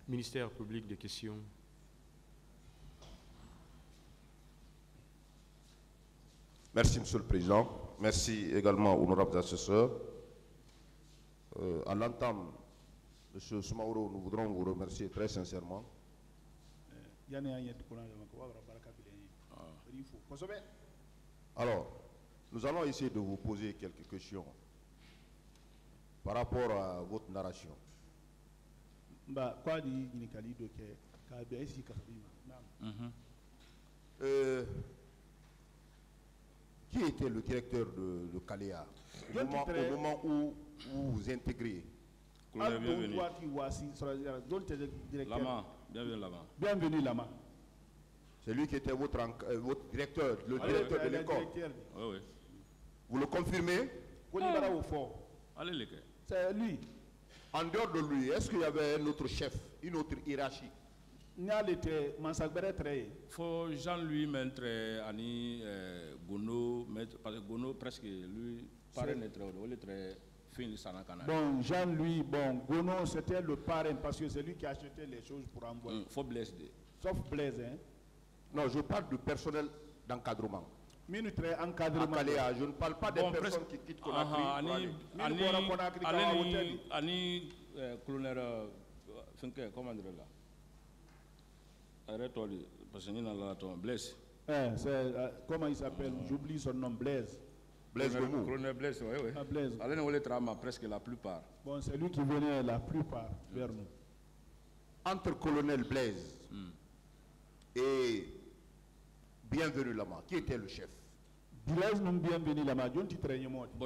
Ministère public des questions. Merci, Monsieur le Président. Merci également aux honorables assesseurs. À l'entame, Monsieur Soumaoro, nous voudrons vous remercier très sincèrement. Alors, nous allons essayer de vous poser quelques questions par rapport à votre narration. Qui était le directeur de Kalea au moment où vous intégrez? Bienvenue. Lama. Bienvenue Lama. C'est lui qui était votre directeur, le directeur de l'école. Oui. Vous le confirmez? Allez, c'est lui. En dehors de lui, est-ce qu'il y avait un autre chef, une autre hiérarchie? Faut Jean-Louis Maître Ani Gono, parce que Gono presque lui paraît être très fin de Sanakana. Bon, Jean-Louis, Gono c'était le parrain parce que c'est lui qui achetait les choses pour envoyer. Faut Blaise. Sauf Blaise, hein? Non, je parle du personnel d'encadrement. Encadrement. Je ne parle pas des personnes qui quittent Conakry. Ani colonel, comment dire là? Arrête-toi, parce que nous Blaise. Comment il s'appelle? J'oublie son nom, Blaise. Blaise Gomou. Colonel Blaise, oui. Blaise. Allez, nous les travaillons presque la plupart. Bon, c'est lui qui venait la plupart vers nous. Entre colonel Blaise et Bienvenue Lama, qui était le chef? Blaise non Bienvenue Lama, bon,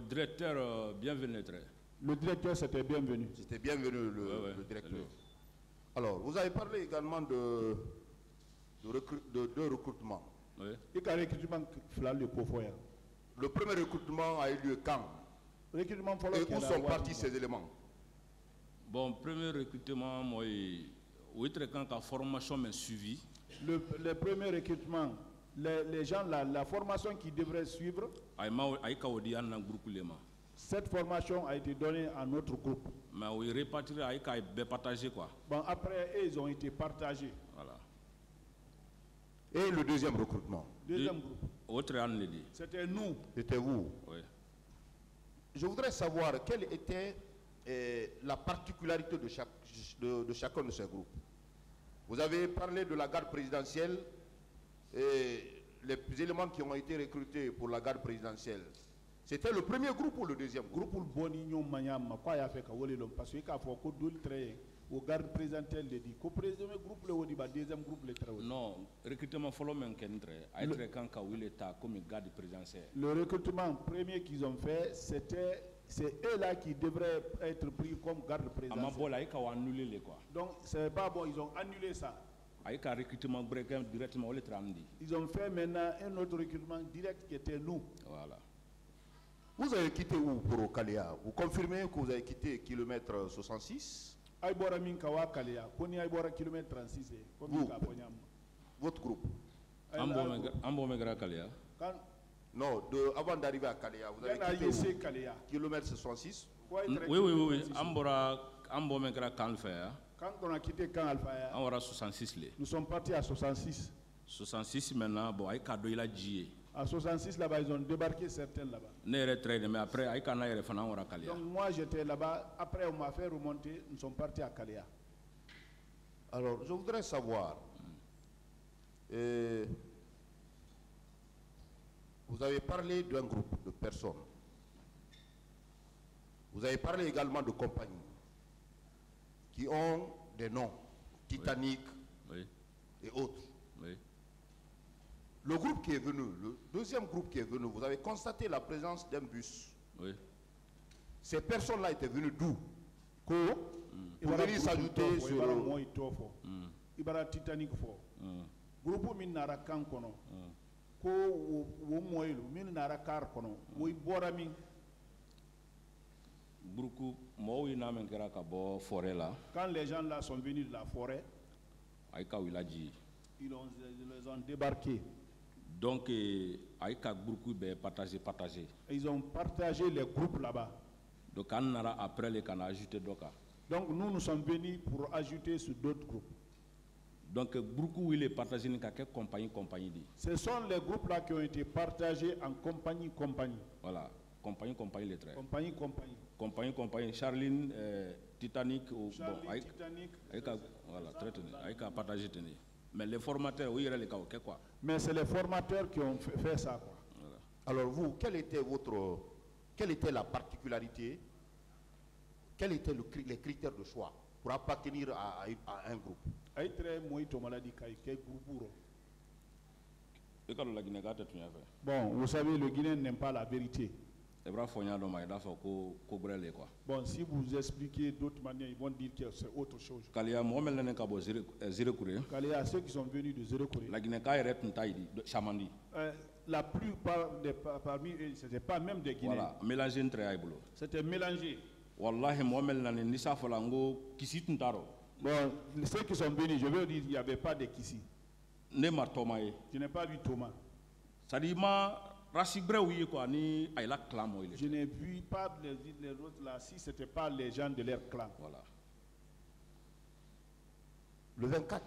directeur Bienvenue. Le directeur c'était Bienvenu. C'était Bienvenu le directeur. Alors, vous avez parlé également de deux recrutements. Oui. Le premier recrutement a eu lieu quand? Et où sont partis ces éléments? Bon, premier recrutement, moi, oui, très quand la formation m'a suivi. Le premier recrutement, les gens, la formation qu'ils devraient suivre, cette formation a été donnée à notre groupe. Mais oui, répartir, partagé quoi. Bon, après, ils ont été partagés. Voilà. Et le deuxième recrutement? Deuxième groupe. C'était nous. C'était vous? Oui. Je voudrais savoir quelle était la particularité de chacun de ces groupes. Vous avez parlé de la garde présidentielle et les éléments qui ont été recrutés pour la garde présidentielle. C'était le premier groupe ou le deuxième groupe? Non, recrutement follow le recrutement premier qu'ils ont fait, c'est eux là qui devraient être pris comme garde présidentielle. Donc c'est pas bon, ils ont annulé ça. Ils ont fait maintenant un autre recrutement direct qui était nous. Voilà. Vous avez quitté où pour Kalea? Vous confirmez que vous avez quitté kilomètre 66? Vous, votre groupe? Non, avant d'arriver à Kalea, vous avez quitté où? Kilomètre 66? Oui. Quand on a quitté Camp Alpha, nous sommes partis à 66. 66 maintenant, bon, à 66 là-bas, ils ont débarqué certains là-bas. Donc moi j'étais là-bas, après on m'a fait remonter, nous sommes partis à Kalea. Alors je voudrais savoir, vous avez parlé d'un groupe de personnes, vous avez parlé également de compagnies qui ont des noms, Titanic et autres. Oui. Le groupe qui est venu, le deuxième groupe qui est venu, vous avez constaté la présence d'un bus. Oui. Ces personnes-là étaient venues d'où? Pour venir s'ajouter sur le Titanic. Groupe Minara Kankono. Ko wo moyelu Minara Karkono. Wo Borami. Quand les gens là sont venus de la forêt, ils les ont débarqués. Donc, partagé. Ils ont partagé les groupes là-bas. Donc, après, les canaux ajoutés. Donc nous sommes venus pour ajouter sur d'autres groupes. Donc beaucoup il est partagé dans quelle compagnie dit. Ce sont les groupes là qui ont été partagés en compagnie. Voilà, compagnie les traits. Compagnie. Charline, Titanic ou Charline, Titanic. Voilà, très bien. Avec à partager tenir. Mais les formateurs, oui, il y a les cas, quoi. Mais c'est les formateurs qui ont fait ça, quoi. Voilà. Alors vous, quelle était la particularité, quels étaient les critères de choix pour appartenir à un groupe? Bon, vous savez, le Guinéen n'aime pas la vérité. Bon, si vous expliquez d'autres manières, ils vont dire que c'est autre chose. Kalia, ceux qui sont venus de Zéro-Corée. La plupart parmi eux, ce n'était pas même des Guinéens. Voilà, mélangé entre eux. C'était mélangé. Wallahi, bon, ceux qui sont venus, je veux dire, il n'y avait pas de Kissi. Je n'ai pas vu Thomas. Je n'ai vu pas les autres là si ce n'était pas les gens de leur clan. Voilà. Le 24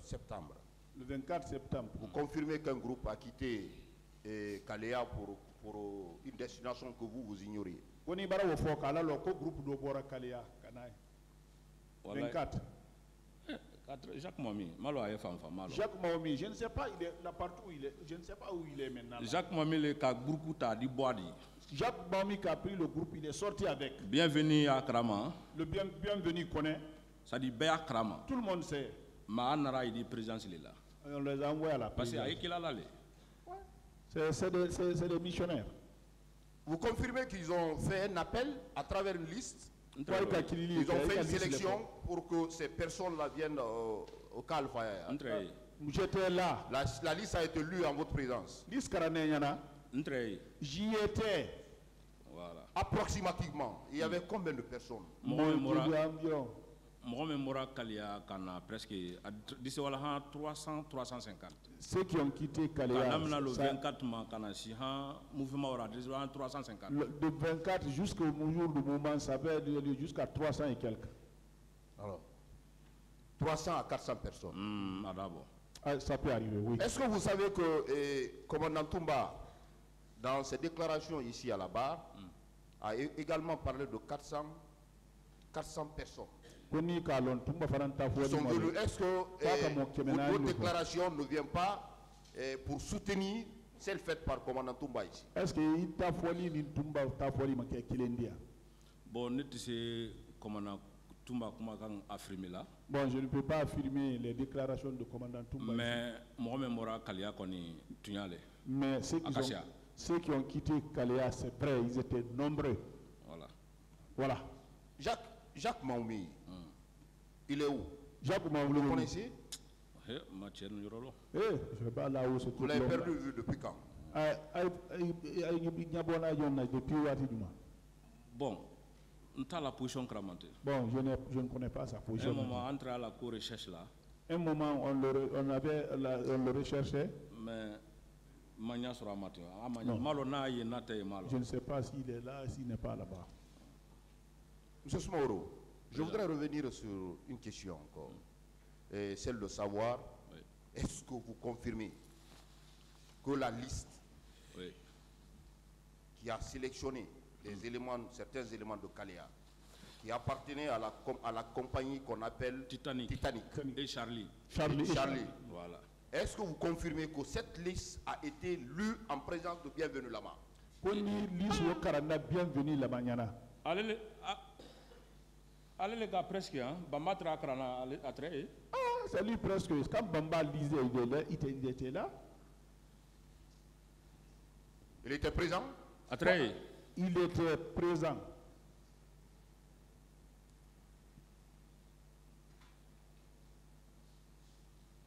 septembre. Le 24 septembre. Vous confirmez qu'un groupe a quitté Kalea pour une destination que vous ignorez. 24. Jacques Mami, malo a fait Jacques Mami, je ne sais pas partout où il est, je ne sais pas où il est maintenant. Jacques Mami le ka groupe ta di boadi. Jacques Mami qui a pris le groupe, il est sorti avec. Bienvenue à Krama. Le bienvenu connaît. Ça dit Béa Krama. Tout le monde sait. Ma anara il dit présidence là. On les a envoyés à la présidence. Parce qu'il a là. C'est des missionnaires. Vous confirmez qu'ils ont fait un appel à travers une liste? Ils ont fait une sélection pour que ces personnes-là viennent au Calfa. J'étais là. La liste a été lue en votre présence. J'y étais. Voilà. Approximativement, il y avait combien de personnes? Presque 300-350. Ceux qui ont quitté Kalea. Le 24 mouvement 350. De 24 jusqu'au jour du mouvement, ça va jusqu'à 300 et quelques. Alors, 300 à 400 personnes. Ça peut arriver, oui. Est-ce que vous savez que commandant Toumba, dans ses déclarations ici à la barre, a également parlé de 400 personnes? Ils sont venus. Est-ce que votre déclaration ne vient pas pour soutenir celle faite par commandant Toumba ici? Est-ce que ta folie ni Toumba ta folie ma kilendia? Bon, c'est commandant Toumba comment affirmer là. Bon, je ne peux pas affirmer les déclarations de commandant Toumba. Mais Mohamed Mora Kalia koni tunyale. Mais ceux qui ont quitté Kalea, c'est vrai, ils étaient nombreux. Voilà. Jacques Maoumi, il est où? Jacques Maoumi, vous le connaissez? Je ne sais pas là où c'est. Vous l'avez perdu de vue depuis quand? Bon, on a la position cramantée. Bon, je ne connais pas sa position. Un moment, entre à la cour recherche là. Un moment, on le recherchait. Mais Mania sera matin. Je ne sais pas s'il est là, s'il n'est pas là-bas. Monsieur Smoro, je voudrais revenir sur une question encore, celle de savoir, est-ce que vous confirmez que la liste qui a sélectionné certains éléments de Kalea, qui appartenaient à la compagnie qu'on appelle Titanic et Charlie. Voilà. Est-ce que vous confirmez que cette liste a été lue en présence de Bienvenue Lama? Allez les gars, presque, hein. Bambatra Akrana à très. Ah, c'est lui presque. Quand Bamba lisait, il était là. Il était présent? À très. Il était présent.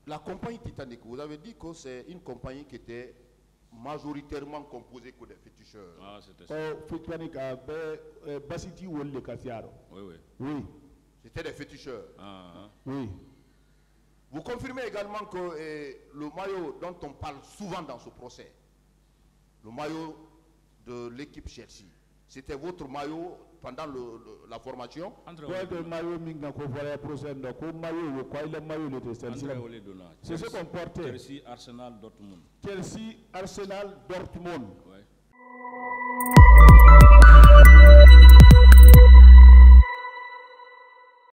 La compagnie Titanic, vous avez dit que c'est une compagnie qui était majoritairement composée que des féticheurs. Ah, c'était ça. Titanic avait Basiti ou le Kassiaro. Oui. C'était des féticheurs. Oui. Vous confirmez également que le maillot dont on parle souvent dans ce procès, le maillot de l'équipe Chelsea, C'était votre maillot pendant la formation? C'est ce qu'on portait. Chelsea, Arsenal, Dortmund. Chelsea, Arsenal, Dortmund.